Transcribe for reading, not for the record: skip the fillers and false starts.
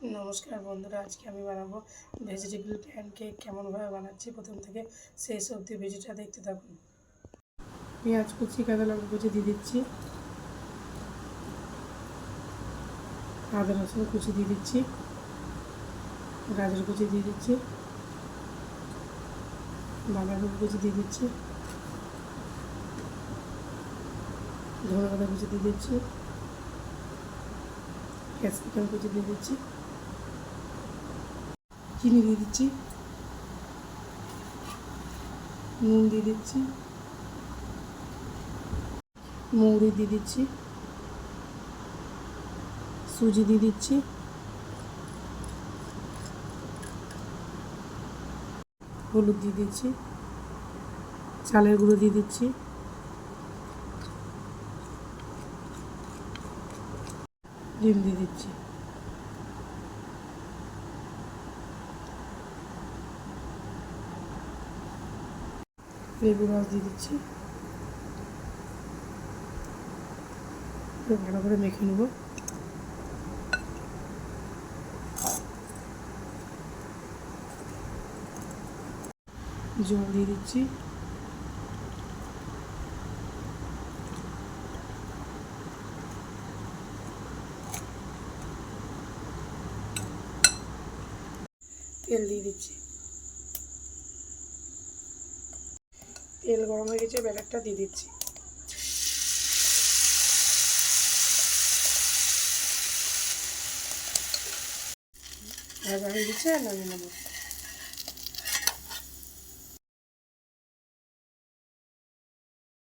নমস্কার বন্ধুরা, আজকে আমি বানাবো ভেজিটেবল প্যানকেক। কেমনভাবে বানাচ্ছি প্রথম থেকে শেষ অবধি ভিডিওটা দেখতে থাকুন। পেঁয়াজ কুচি, কাঁচা লঙ্কা কুচি দিয়ে দিচ্ছি, আদা রসুন কুচি দিয়ে দিচ্ছি, গাজর কুচি দিয়ে দিচ্ছি, বাঁধাকপি কুচি দিয়ে দিচ্ছি, ধনে পাতা কুচি দিয়ে দিচ্ছি, ক্যাপসিকাম কুচি দিয়ে দিচ্ছি, চিনি দিয়ে দিচ্ছি, নুন দিয়ে দিচ্ছি, মৌরি দিয়ে দিচ্ছি, সুজি দিয়ে দিচ্ছি, হলুদ দিয়ে দিচ্ছি, চালের গুঁড়ো দিয়ে দিচ্ছি, ডিম দিয়ে দিচ্ছি, লেবু রস দিয়ে দিচ্ছি, ভালো করে মেখে নেব। জল দিয়ে দিচ্ছি, তেল দিয়ে দিচ্ছি, তেল গরম হয়ে গেছে, ব্যাটারটা দিয়ে দিচ্ছি। ভাজা হয়ে গেছে, নামিয়ে নেব।